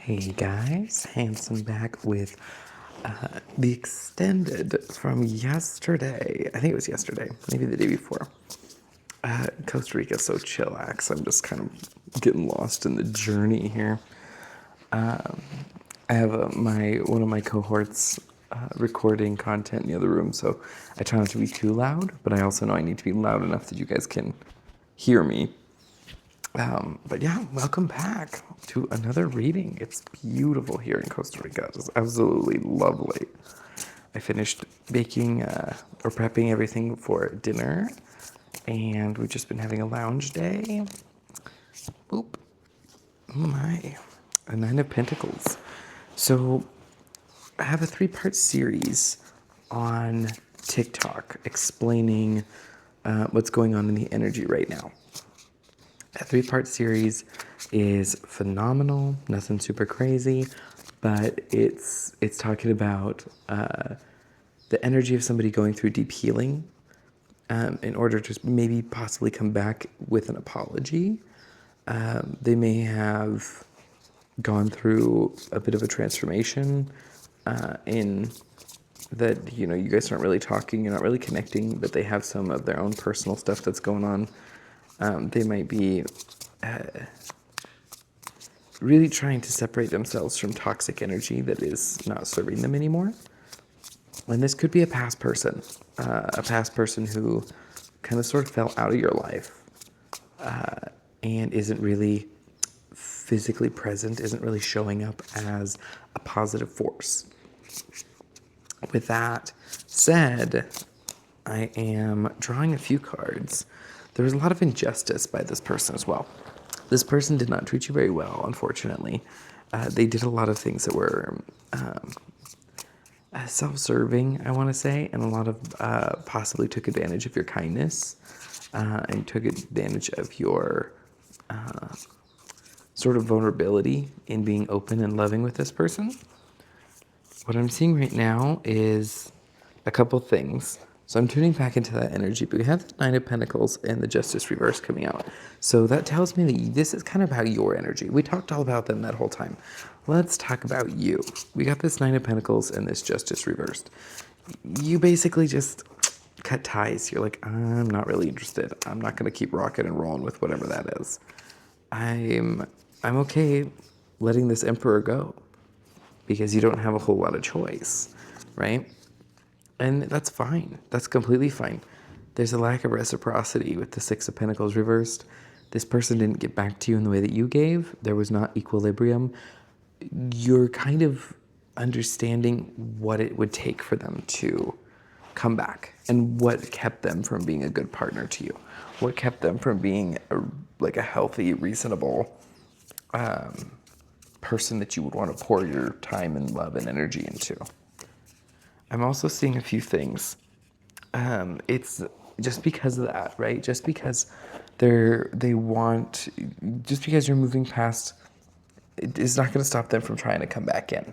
Hey guys, Hanson back with the extended from yesterday. I think it was yesterday, maybe the day before. Costa Rica's so chillax. I'm just kind of getting lost in the journey here. I have one of my cohorts recording content in the other room, so I try not to be too loud, but I also know I need to be loud enough that you guys can hear me. But yeah, welcome back to another reading. It's beautiful here in Costa Rica. It's absolutely lovely. I finished baking or prepping everything for dinner, and we've just been having a lounge day. Oop. Oh my. A Nine of Pentacles. So I have a 3-part series on TikTok explaining what's going on in the energy right now. That 3-part series is phenomenal, nothing super crazy, but it's talking about the energy of somebody going through deep healing in order to maybe possibly come back with an apology. They may have gone through a bit of a transformation in that, you know, you guys aren't really talking, you're not really connecting, but they have some of their own personal stuff that's going on. They might be really trying to separate themselves from toxic energy that is not serving them anymore. And this could be a past person who kind of sort of fell out of your life and isn't really physically present, isn't really showing up as a positive force. With that said, I am drawing a few cards. There was a lot of injustice by this person as well. This person did not treat you very well, unfortunately. They did a lot of things that were self-serving, I want to say, and a lot of possibly took advantage of your kindness and took advantage of your sort of vulnerability in being open and loving with this person. What I'm seeing right now is a couple things. So I'm tuning back into that energy, but we have the Nine of Pentacles and the Justice reverse coming out. So that tells me that this is kind of about your energy. We talked all about them that whole time. Let's talk about you. We got this Nine of Pentacles and this Justice reversed. You basically just cut ties. You're like, I'm not really interested. I'm not going to keep rocking and rolling with whatever that is. I'm okay letting this Emperor go because you don't have a whole lot of choice, right? And that's fine. That's completely fine. There's a lack of reciprocity with the Six of Pentacles reversed. This person didn't get back to you in the way that you gave. There was not equilibrium. You're kind of understanding what it would take for them to come back and what kept them from being a good partner to you. What kept them from being a healthy, reasonable person that you would want to pour your time and love and energy into. I'm also seeing a few things. It's just because of that, right? Just because just because you're moving past, it is not going to stop them from trying to come back in,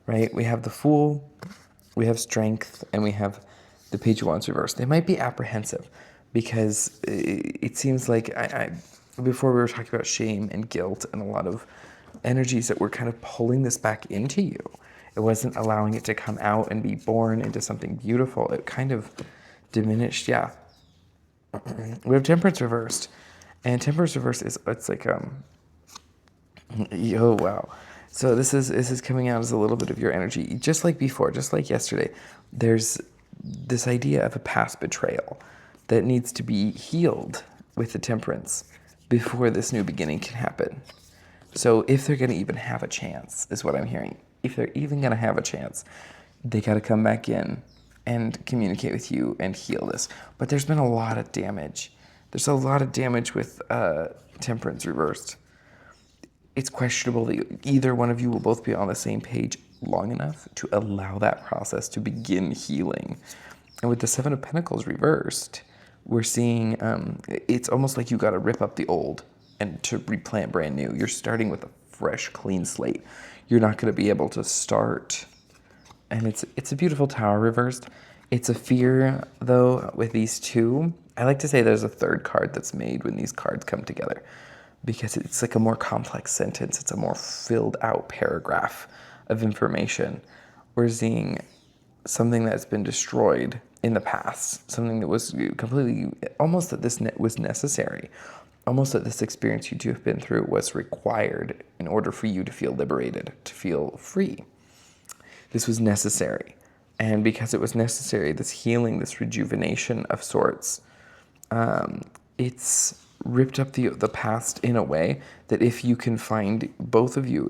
right? We have the Fool, we have Strength, and we have the Page of Wands reversed. They might be apprehensive because it seems like before we were talking about shame and guilt and a lot of energies that were kind of pulling this back into you. It wasn't allowing it to come out and be born into something beautiful. It kind of diminished, yeah. We have Temperance reversed. And Temperance reversed it's like, oh wow. So this is coming out as a little bit of your energy. Just like before, just like yesterday, there's this idea of a past betrayal that needs to be healed with the Temperance before this new beginning can happen. So if they're going to even have a chance, is what I'm hearing. If they're even going to have a chance, they got to come back in and communicate with you and heal this. But there's been a lot of damage. There's a lot of damage with Temperance reversed. It's questionable that either one of you will both be on the same page long enough to allow that process to begin healing. And with the Seven of Pentacles reversed, we're seeing it's almost like you got to rip up the old and to replant brand new. You're starting with a fresh, clean slate. You're not going to be able to start. And it's a beautiful Tower reversed. It's a fear, though, with these two. I like to say there's a third card that's made when these cards come together. because it's like a more complex sentence. It's a more filled out paragraph of information. We're seeing something that's been destroyed in the past, something that was completely, almost that this was necessary, almost that this experience you two have been through was required in order for you to feel liberated, to feel free. This was necessary. And because it was necessary, this healing, this rejuvenation of sorts, it's ripped up the past in a way that if you can find both of you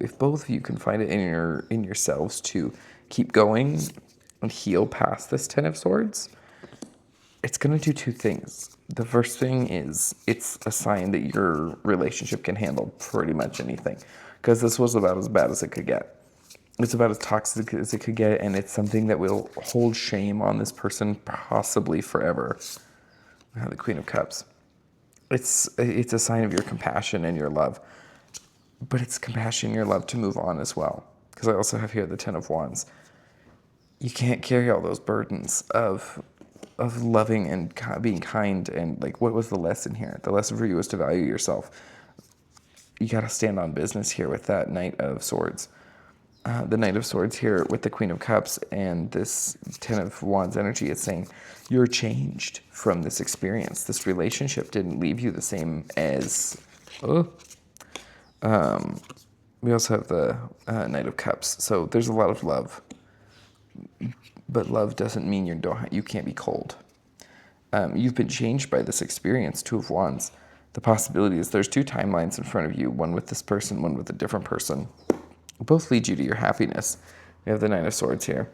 can find it in yourselves to keep going and heal past this Ten of Swords, it's going to do two things. The first thing is it's a sign that your relationship can handle pretty much anything, because this was about as bad as it could get. It's about as toxic as it could get, and it's something that will hold shame on this person possibly forever. The Queen of Cups. It's a sign of your compassion and your love, but it's compassion and your love to move on as well. Because I also have here the Ten of Wands. You can't carry all those burdens of loving and being kind, and like, what was the lesson here? The lesson for you is to value yourself. You got to stand on business here with that Knight of Swords. The Knight of Swords here with the Queen of Cups and this Ten of Wands energy is saying you're changed from this experience. This relationship didn't leave you the same as... we also have the Knight of Cups. So there's a lot of love. But love doesn't mean you can't be cold. You've been changed by this experience, Two of Wands. The possibility is there's two timelines in front of you, one with this person, one with a different person. Both lead you to your happiness. We have the Nine of Swords here.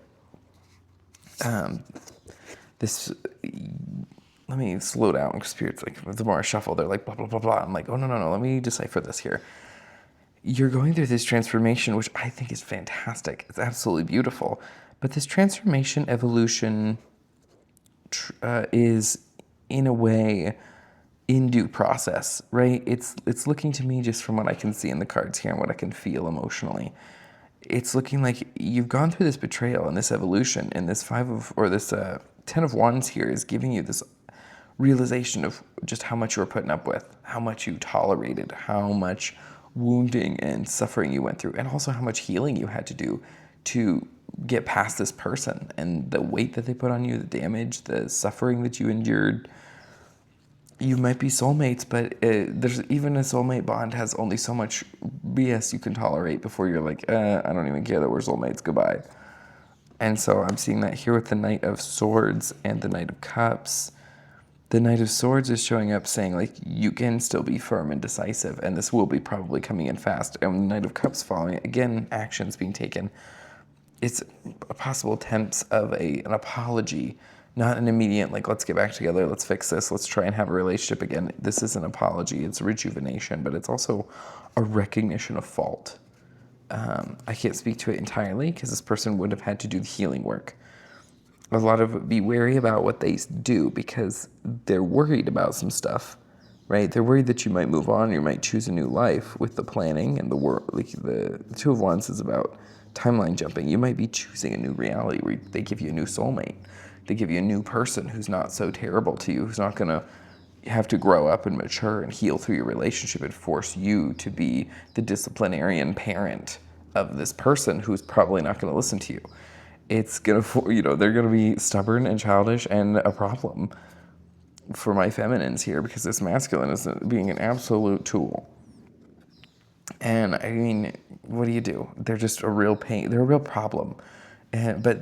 Let me slow down, because Spirit's like, the more I shuffle, they're like, blah, blah, blah, blah. I'm like, oh, no, let me decipher this here. You're going through this transformation, which I think is fantastic. It's absolutely beautiful. But this transformation, evolution, is, in a way, in due process, right? It's looking to me, just from what I can see in the cards here and what I can feel emotionally, it's looking like you've gone through this betrayal and this evolution, and this Ten of Wands here is giving you this realization of just how much you were putting up with, how much you tolerated, how much wounding and suffering you went through, and also how much healing you had to do to get past this person, and the weight that they put on you, the damage, the suffering that you endured. You might be soulmates, but there's even a soulmate bond has only so much BS you can tolerate before you're like, I don't even care that we're soulmates, goodbye. And so I'm seeing that here with the Knight of Swords and the Knight of Cups. The Knight of Swords is showing up saying, like, you can still be firm and decisive, and this will be probably coming in fast. And the Knight of Cups following, again, actions being taken. It's a possible attempts of an apology, not an immediate, like, let's get back together, let's fix this, let's try and have a relationship again. This is an apology, it's a rejuvenation, but it's also a recognition of fault. I can't speak to it entirely because this person would have had to do the healing work. A lot of be wary about what they do because they're worried about some stuff, right? They're worried that you might move on, you might choose a new life with the planning and the work. Like the Two of Wands is about timeline jumping. You might be choosing a new reality where they give you a new soulmate. They give you a new person who's not so terrible to you, who's not going to have to grow up and mature and heal through your relationship and force you to be the disciplinarian parent of this person who's probably not going to listen to you. It's going to, they're going to be stubborn and childish and a problem for my feminines here, because this masculine is being an absolute tool. And I mean, what do? They're just a real pain. They're a real problem. But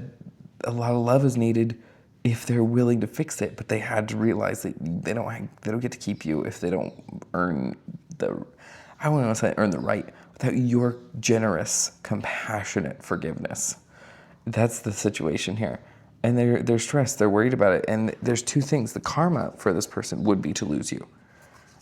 a lot of love is needed if they're willing to fix it. But they had to realize that they don't get to keep you if they don't earn I wouldn't want to say earn the right, without your generous, compassionate forgiveness. That's the situation here. And they're stressed. They're worried about it. And there's two things. The karma for this person would be to lose you.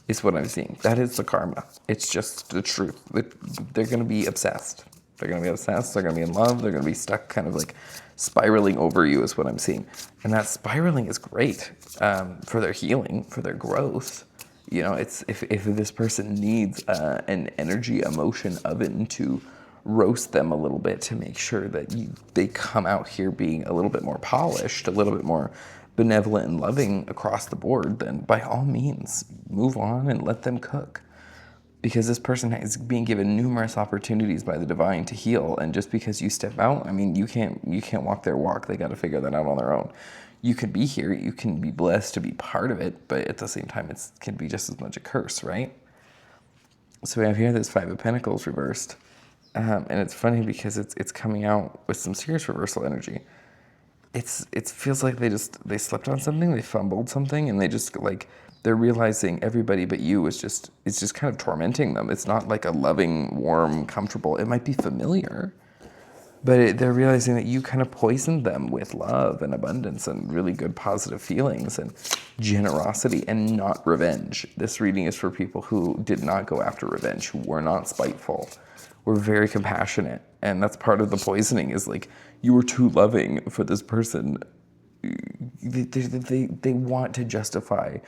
Is what I'm seeing. That is the karma. It's just the truth. They're going to be obsessed. They're going to be obsessed. They're going to be in love. They're going to be stuck kind of like spiraling over you is what I'm seeing. And that spiraling is great for their healing, for their growth. It's if this person needs an energy, emotion oven to roast them a little bit to make sure that they come out here being a little bit more polished, a little bit more benevolent and loving across the board, then by all means, move on and let them cook. because this person is being given numerous opportunities by the divine to heal, and just because you step out, I mean, you can't walk their walk. They got to figure that out on their own. You can be here, you can be blessed to be part of it, but at the same time, it can be just as much a curse, right? So we have here this Five of Pentacles reversed, and it's funny because it's coming out with some serious reversal energy. It feels like they slept on something, they fumbled something, and they're realizing everybody but you it's just kind of tormenting them. It's not like a loving, warm, comfortable. It might be familiar, but they're realizing that you kind of poisoned them with love and abundance and really good positive feelings and generosity and not revenge. This reading is for people who did not go after revenge, who were not spiteful, were very compassionate. And that's part of the poisoning, is like, you were too loving for this person. They want to justify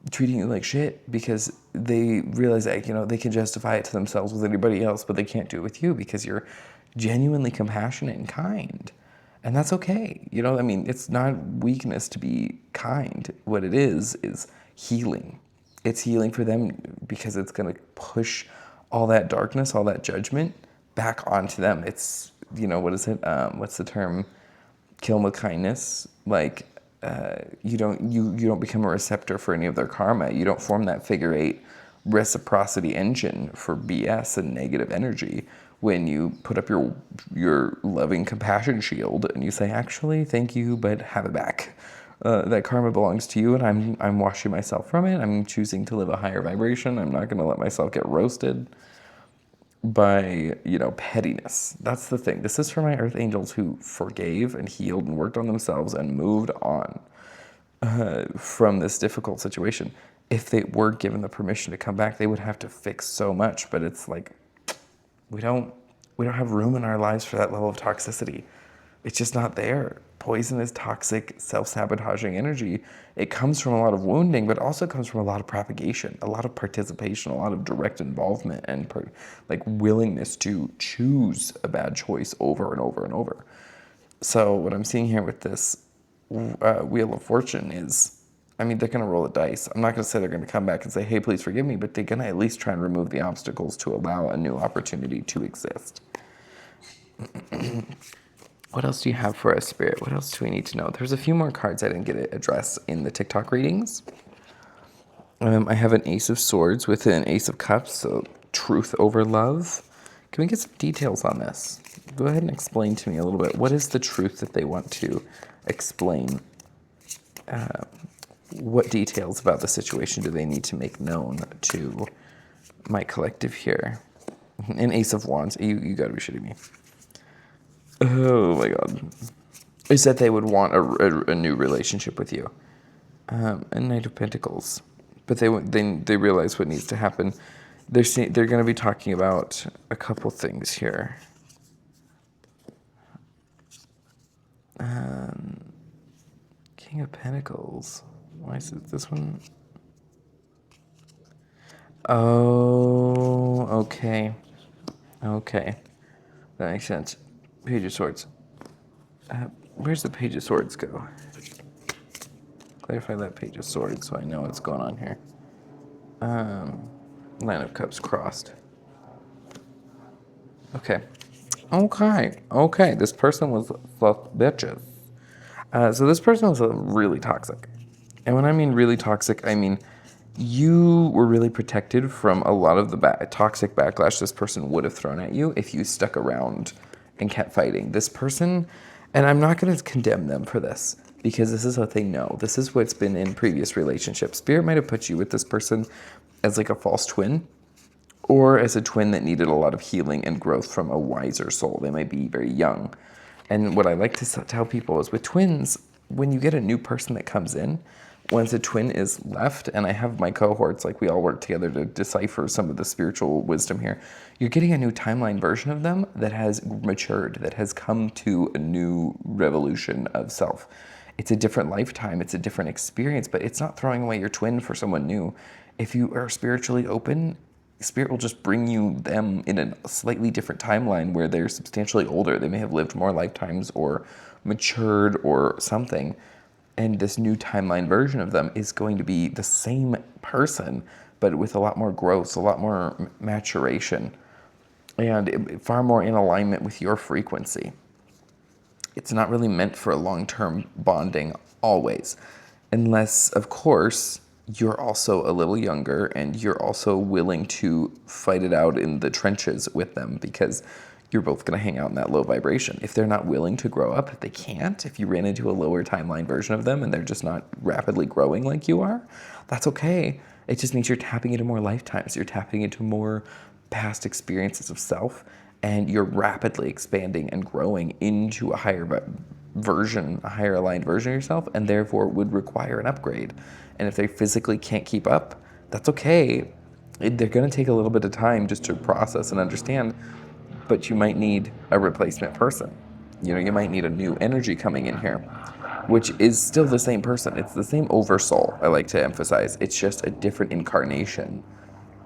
treating you like shit because they realize that, they can justify it to themselves with anybody else, but they can't do it with you because you're genuinely compassionate and kind. And that's okay. It's not weakness to be kind. What it is healing. It's healing for them because it's going to push all that darkness, all that judgment back onto them. It's, what is it? What's the term? Kill them with kindness. Like, you don't become a receptor for any of their karma. You don't form that figure 8 reciprocity engine for BS and negative energy when you put up your loving compassion shield and you say, actually, thank you, but have it back. That karma belongs to you, and I'm washing myself from it. I'm choosing to live a higher vibration. I'm not going to let myself get roasted by, pettiness. That's the thing. This is for my earth angels who forgave and healed and worked on themselves and moved on from this difficult situation. If they were given the permission to come back, they would have to fix so much, but it's like, we don't have room in our lives for that level of toxicity. It's just not there. Poison is toxic, self-sabotaging energy. It comes from a lot of wounding, but also comes from a lot of propagation, a lot of participation, a lot of direct involvement, and willingness to choose a bad choice over and over and over. So what I'm seeing here with this Wheel of Fortune is, they're going to roll the dice. I'm not going to say they're going to come back and say, hey, please forgive me, but they're going to at least try and remove the obstacles to allow a new opportunity to exist. What else do you have for us, Spirit? What else do we need to know? There's a few more cards I didn't get to address in the TikTok readings. I have an Ace of Swords with an Ace of Cups, so truth over love. Can we get some details on this? Go ahead and explain to me a little bit. What is the truth that they want to explain? What details about the situation do they need to make known to my collective here? An Ace of Wands. You gotta be shitting me. Oh my God. Is that they would want a new relationship with you. A Knight of Pentacles. But they realize what needs to happen. They're going to be talking about a couple things here. King of Pentacles. Why is it this one? Oh, okay. Okay. That makes sense. Page of Swords. Where's the Page of Swords go? Clarify that Page of Swords so I know what's going on here. Nine of Cups crossed. Okay. This person was fluff bitches. So this person was really toxic. And when I mean really toxic, I mean you were really protected from a lot of the toxic backlash this person would have thrown at you if you stuck around and kept fighting. This person, and I'm not going to condemn them for this, because this is what they know. This is what's been in previous relationships. Spirit might have put you with this person as like a false twin, or as a twin that needed a lot of healing and growth from a wiser soul. They might be very young. And what I like to tell people is with twins, when you get a new person that comes in, once a twin is left, and I have my cohorts, like we all work together to decipher some of the spiritual wisdom here, you're getting a new timeline version of them that has matured, that has come to a new revolution of self. It's a different lifetime, it's a different experience, but it's not throwing away your twin for someone new. If you are spiritually open, Spirit will just bring you them in a slightly different timeline where they're substantially older. They may have lived more lifetimes or matured or something. And this new timeline version of them is going to be the same person, but with a lot more growth, a lot more maturation, and far more in alignment with your frequency. It's not really meant for a long-term bonding always, unless, of course, you're also a little younger and you're also willing to fight it out in the trenches with them, because you're both going to hang out in that low vibration. If they're not willing to grow up, if they can't, if you ran into a lower timeline version of them and they're just not rapidly growing like you are, that's okay. It just means you're tapping into more lifetimes. You're tapping into more past experiences of self, and you're rapidly expanding and growing into a higher version, a higher aligned version of yourself, and therefore would require an upgrade. And if they physically can't keep up, that's okay. They're going to take a little bit of time just to process and understand, but you might need a replacement person. You might need a new energy coming in here, which is still the same person. It's the same oversoul, I like to emphasize. It's just a different incarnation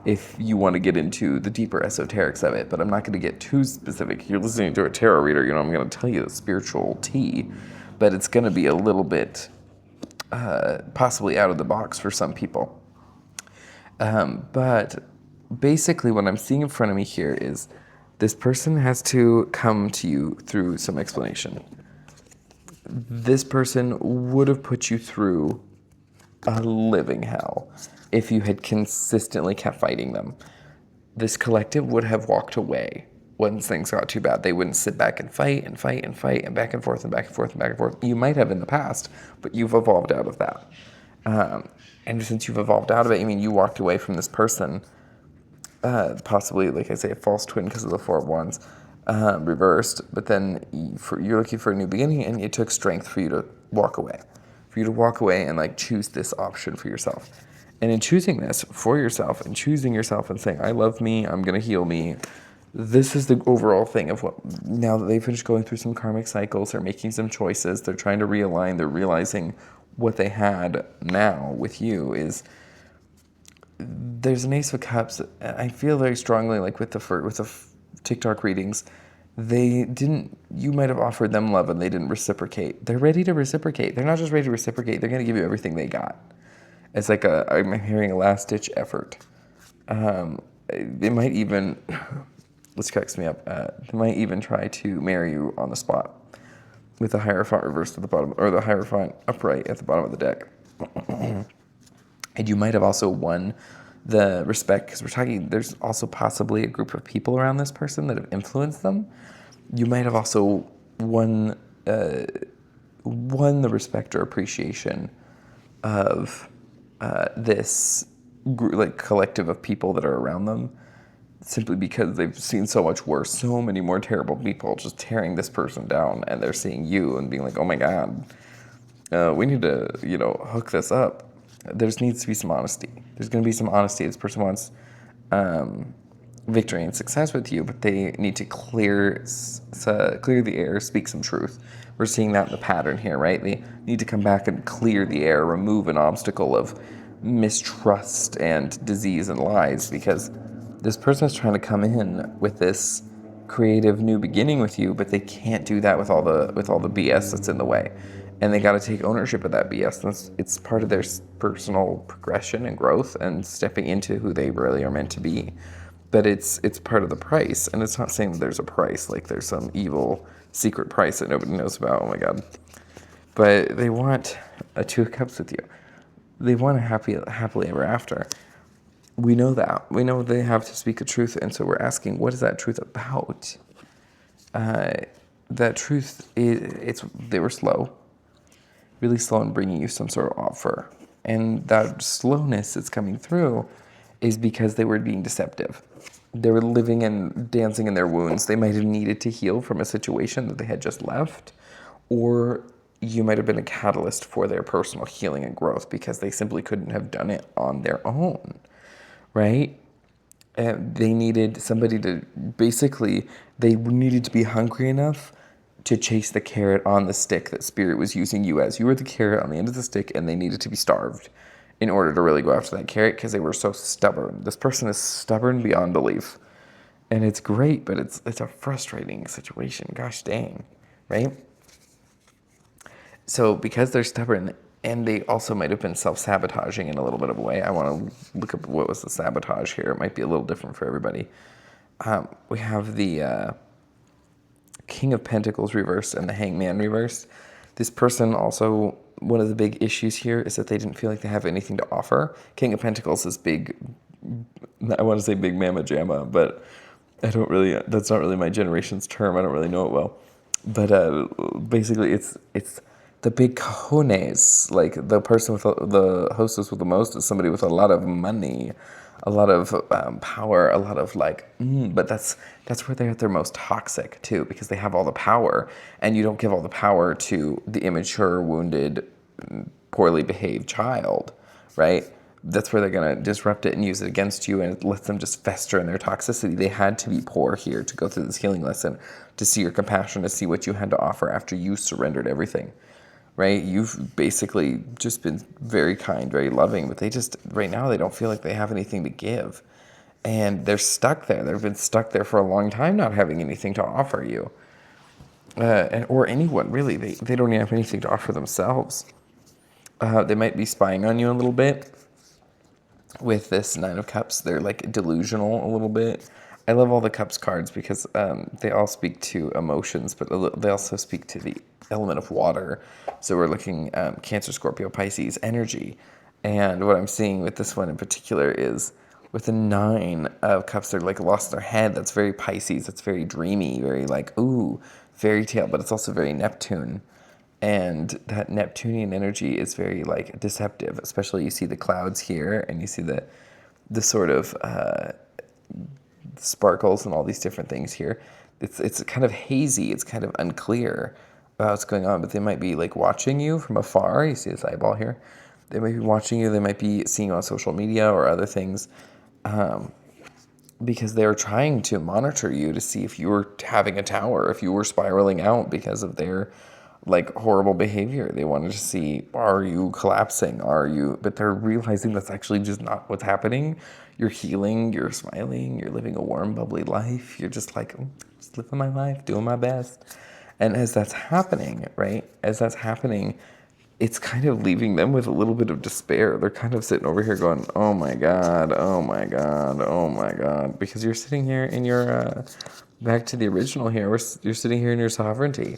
if you want to get into the deeper esoterics of it, but I'm not going to get too specific. You're listening to a tarot reader, I'm going to tell you the spiritual tea, but it's going to be a little bit possibly out of the box for some people. But basically what I'm seeing in front of me here is this person has to come to you through some explanation. This person would have put you through a living hell if you had consistently kept fighting them. This collective would have walked away when things got too bad. They wouldn't sit back and fight and fight and fight and back and forth and back and forth and back and forth. You might have in the past, but you've evolved out of that. And since you've evolved out of it, you walked away from this person, possibly, like I say, a false twin because of the Four of Wands, reversed, but then you're looking for a new beginning, and it took strength for you to walk away. For you to walk away and choose this option for yourself. And in choosing this for yourself and choosing yourself and saying, I love me, I'm going to heal me, this is the overall thing of what, now that they've finished going through some karmic cycles, they're making some choices, they're trying to realign, they're realizing what they had now with you is, there's an Ace of Cups. I feel very strongly with the TikTok readings, you might have offered them love and they didn't reciprocate. They're ready to reciprocate. They're not just ready to reciprocate, they're going to give you everything they got. It's I'm hearing a last-ditch effort. They might even, this cracks me up, they might even try to marry you on the spot with the Hierophant reversed at the bottom, or the Hierophant upright at the bottom of the deck. And you might have also won the respect, because there's also possibly a group of people around this person that have influenced them. You might have also won the respect or appreciation of this group, collective of people that are around them, simply because they've seen so much worse, so many more terrible people just tearing this person down, and they're seeing you and being like, oh my God, we need to, hook this up. There needs to be some honesty. There's going to be some honesty. This person wants victory and success with you, but they need to clear the air, speak some truth. We're seeing that in the pattern here, right? They need to come back and clear the air, remove an obstacle of mistrust and disease and lies, because this person is trying to come in with this creative new beginning with you, but they can't do that with all the BS that's in the way. And they got to take ownership of that BS. It's part of their personal progression and growth and stepping into who they really are meant to be. But it's part of the price. And it's not saying that there's a price, like there's some evil secret price that nobody knows about. Oh my God. But they want a Two of Cups with you. They want a happily ever after. We know that. We know they have to speak the truth. And so we're asking, what is that truth about? That truth they were slow. Really slow in bringing you some sort of offer. And that slowness that's coming through is because they were being deceptive. They were living and dancing in their wounds. They might have needed to heal from a situation that they had just left, or you might have been a catalyst for their personal healing and growth because they simply couldn't have done it on their own, right? They needed somebody to, they needed to be hungry enough to chase the carrot on the stick that Spirit was using you as. You were the carrot on the end of the stick, and they needed to be starved in order to really go after that carrot because they were so stubborn. This person is stubborn beyond belief. And it's great, but it's a frustrating situation. Gosh dang, right? So because they're stubborn, and they also might have been self-sabotaging in a little bit of a way. I want to look up what was the sabotage here. It might be a little different for everybody. We have the King of Pentacles reversed and the Hangman reversed. This person also, one of the big issues here is that they didn't feel like they have anything to offer. King of Pentacles is big, I want to say big mama jamma, but I don't really, that's not really my generation's term. I don't really know it well. But basically it's the big cojones, like the person with the hostess with the most is somebody with a lot of money, a lot of power, a lot of like, but that's where they're at their most toxic too, because they have all the power, and you don't give all the power to the immature, wounded, poorly behaved child, right? That's where they're going to disrupt it and use it against you, and it lets them just fester in their toxicity. They had to be poor here to go through this healing lesson, to see your compassion, to see what you had to offer after you surrendered everything, right? You've basically just been very kind, very loving, but they just, right now, they don't feel like they have anything to give. And they're stuck there. They've been stuck there for a long time, not having anything to offer you. Or anyone, really. They don't even have anything to offer themselves. They might be spying on you a little bit. With this Nine of Cups, they're like delusional a little bit. I love all the Cups cards because they all speak to emotions, but they also speak to the element of water. So we're looking Cancer, Scorpio, Pisces energy. And what I'm seeing with this one in particular is with the Nine of Cups, they're like lost their head. That's very Pisces. That's very dreamy, very like, ooh, fairy tale, but it's also very Neptune. And that Neptunian energy is very like deceptive, especially you see the clouds here and you see the sort of sparkles and all these different things here. It's kind of hazy. It's kind of unclear about what's going on, but they might be like watching you from afar. You see this eyeball here. They might be watching you. They might be seeing you on social media or other things because they're trying to monitor you to see if you were having a tower, if you were spiraling out because of their like horrible behavior. They wanted to see, are you collapsing? But they're realizing that's actually just not what's happening. You're healing, you're smiling, you're living a warm, bubbly life. You're just like, just living my life, doing my best. And as that's happening, right? As that's happening, it's kind of leaving them with a little bit of despair. They're kind of sitting over here going, oh my God, oh my God, oh my God. Because you're sitting here in your, back to the original here, you're sitting here in your sovereignty,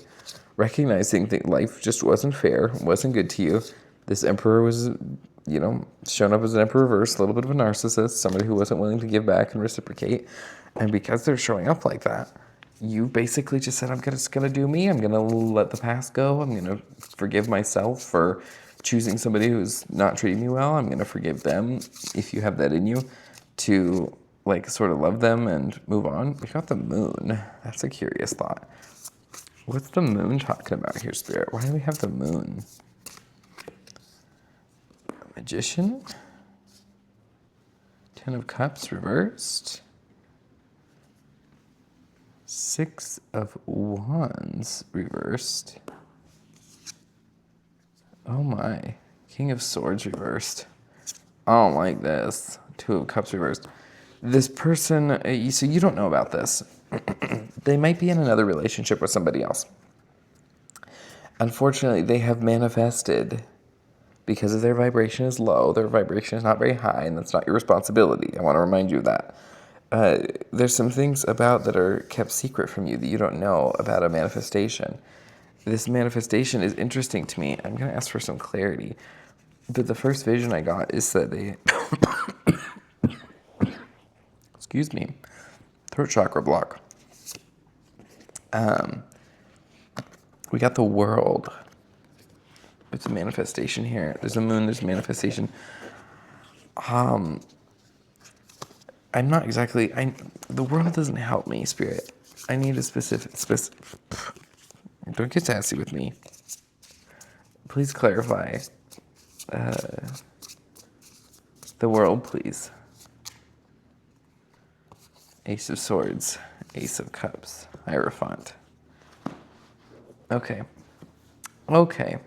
recognizing that life just wasn't fair, wasn't good to you. This emperor was, shown up as an emperor reverse, a little bit of a narcissist, somebody who wasn't willing to give back and reciprocate. And because they're showing up like that, you basically just said, I'm just going to do me. I'm going to let the past go. I'm going to forgive myself for choosing somebody who's not treating me well. I'm going to forgive them, if you have that in you, to like sort of love them and move on. We got the moon. That's a curious thought. What's the moon talking about here, Spirit? Why do we have the moon? Magician? Ten of Cups reversed. Six of Wands reversed. Oh my. King of Swords reversed. I don't like this. Two of Cups reversed. This person, so you don't know about this. They might be in another relationship with somebody else. Unfortunately, they have manifested because of their vibration is low, their vibration is not very high, and that's not your responsibility. I want to remind you of that. There's some things about that are kept secret from you that you don't know about a manifestation. This manifestation is interesting to me. I'm going to ask for some clarity. But the first vision I got is that they... excuse me. Throat chakra block. We got the world. It's a manifestation here. There's a moon, there's a manifestation. I'm not exactly... the world doesn't help me, Spirit. I need a specific... Don't get sassy with me. Please clarify. The world, please. Ace of Swords. Ace of Cups. Hierophant. Okay. Okay.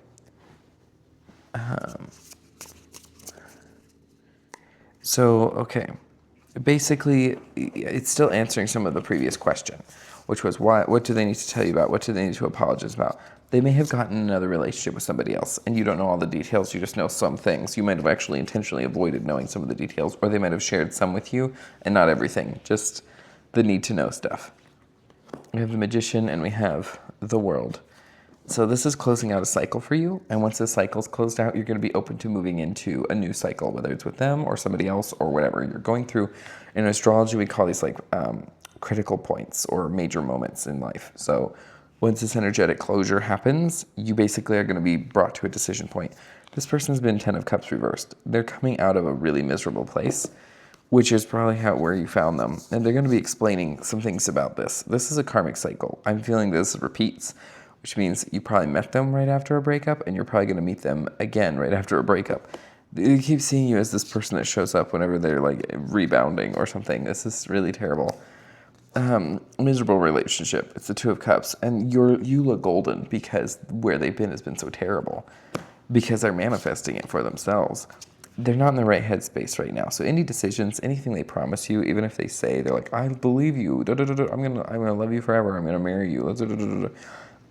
Okay. Basically, it's still answering some of the previous question. which was what do they need to tell you about? What do they need to apologize about? They may have gotten another relationship with somebody else, and you don't know all the details. You just know some things. You might have actually intentionally avoided knowing some of the details, or they might have shared some with you, and not everything, just the need to know stuff. We have the Magician, and we have the World. So this is closing out a cycle for you, and once this cycle's closed out, you're going to be open to moving into a new cycle, whether it's with them or somebody else or whatever you're going through. In astrology, we call these like critical points or major moments in life. So once this energetic closure happens, you basically are going to be brought to a decision point. This person's been 10 of Cups reversed. They're coming out of a really miserable place, which is probably where you found them. And they're going to be explaining some things about this. This is a karmic cycle. I'm feeling this repeats, which means you probably met them right after a breakup, and you're probably going to meet them again right after a breakup. They keep seeing you as this person that shows up whenever they're like rebounding or something. This is really terrible. Miserable relationship. It's the 2 of Cups, and you look golden because where they've been has been so terrible, because they're manifesting it for themselves. They're not in the right headspace right now. So any decisions, anything they promise you, even if they say they're like, I believe you, I'm gonna love you forever, I'm gonna marry you,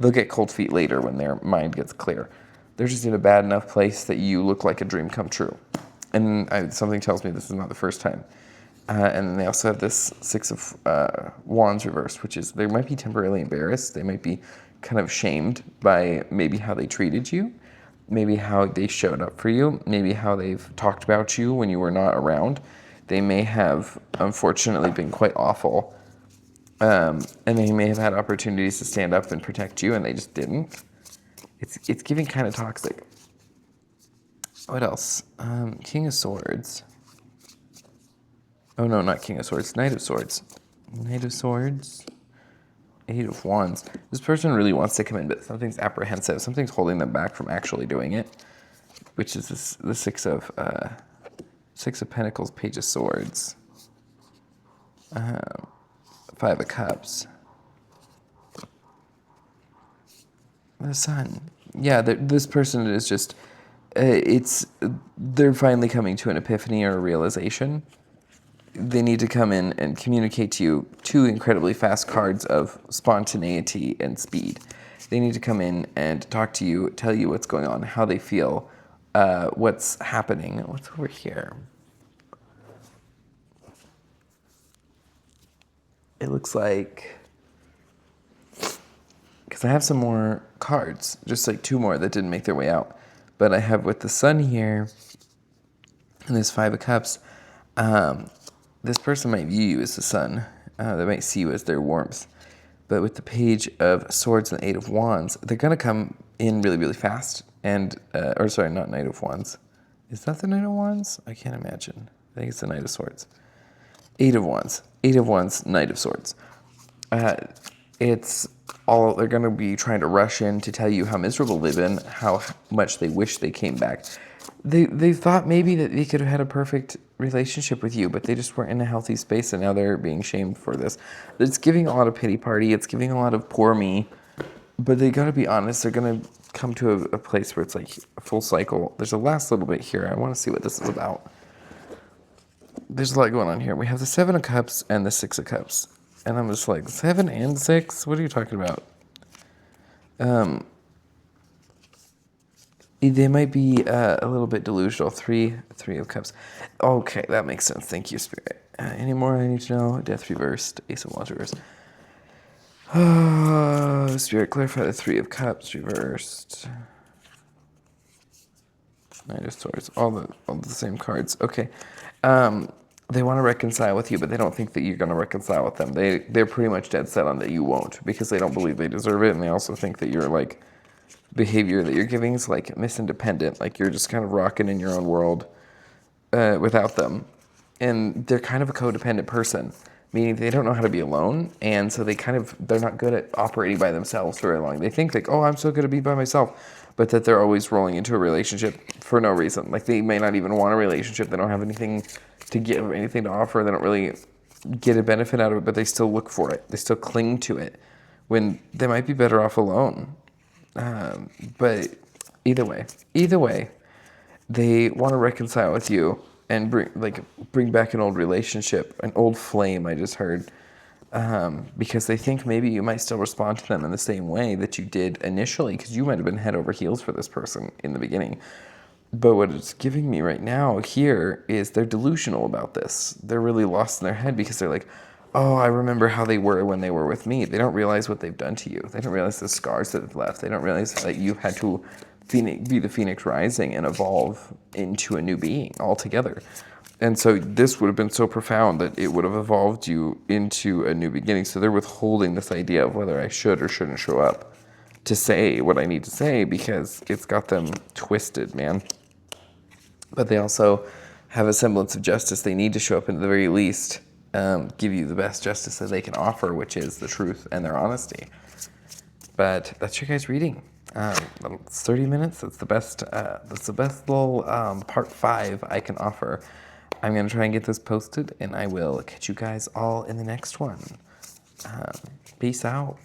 they'll get cold feet later when their mind gets clear. They're just in a bad enough place that you look like a dream come true. And something tells me this is not the first time. And then they also have this 6 of Wands reversed, which is they might be temporarily embarrassed. They might be kind of shamed by maybe how they treated you, maybe how they showed up for you, maybe how they've talked about you when you were not around. They may have, unfortunately, been quite awful. And they may have had opportunities to stand up and protect you, and they just didn't. It's giving kind of toxic. What else? King of Swords. Oh, no, not King of Swords. Knight of Swords. Knight of Swords. 8 of Wands. This person really wants to come in, but something's apprehensive. Something's holding them back from actually doing it, which is the 6 of Pentacles, Page of Swords. 5 of Cups. The Sun. Yeah, this person is just, they're finally coming to an epiphany or a realization. They need to come in and communicate to you 2 incredibly fast cards of spontaneity and speed. They need to come in and talk to you, tell you what's going on, how they feel, what's happening. What's over here? It looks like, because I have some more cards, just like 2 more that didn't make their way out. But I have with the Sun here, and this 5 of Cups, this person might view you as the sun. They might see you as their warmth. But with the Page of Swords and the 8 of Wands, they're going to come in really, really fast. And, not Knight of Wands. Is that the Knight of Wands? I can't imagine. I think it's the Knight of Swords. 8 of Wands. 8 of Wands, Knight of Swords. It's all, they're going to be trying to rush in to tell you how miserable they've been, how much they wish they came back. They thought maybe that they could have had a perfect relationship with you, but they just weren't in a healthy space, and now they're being shamed for this. It's giving a lot of pity party. It's giving a lot of poor me. But they got to be honest. They're going to come to a place where it's like a full cycle. There's a last little bit here. I want to see what this is about. There's a lot going on here. We have the 7 of Cups and the 6 of Cups. And I'm just like, 7 and 6? What are you talking about? They might be a little bit delusional. 3 of Cups. Okay, that makes sense. Thank you, Spirit. Any more I need to know? Death reversed. Ace of Wands reversed. Spirit, clarify the 3 of Cups reversed. Knight of Swords. All the same cards. Okay. They want to reconcile with you, but they don't think that you're going to reconcile with them. They're pretty much dead set on that you won't, because they don't believe they deserve it, and they also think that your like behavior that you're giving is like misindependent, like you're just kind of rocking in your own world without them. And they're kind of a codependent person, meaning they don't know how to be alone, and so they're not good at operating by themselves for very long. They think like, oh, I'm so good at being by myself, but that they're always rolling into a relationship for no reason. Like they may not even want a relationship. They don't have anything to give, anything to offer. They don't really get a benefit out of it, but they still look for it. They still cling to it when they might be better off alone. But either way, they want to reconcile with you and bring back an old relationship, an old flame. I just heard because they think maybe you might still respond to them in the same way that you did initially, because you might have been head over heels for this person in the beginning. But what it's giving me right now here is they're delusional about this. They're really lost in their head because they're like, oh, I remember how they were when they were with me. They don't realize what they've done to you. They don't realize the scars that have left. They don't realize that you've had to be the phoenix rising and evolve into a new being altogether. And so this would have been so profound that it would have evolved you into a new beginning. So they're withholding this idea of whether I should or shouldn't show up to say what I need to say because it's got them twisted, man. But they also have a semblance of justice. They need to show up and at the very least give you the best justice that they can offer, which is the truth and their honesty. But that's your guys' reading. It's 30 minutes. That's the best. That's the best little part 5 I can offer. I'm gonna try and get this posted, and I will catch you guys all in the next one. Peace out.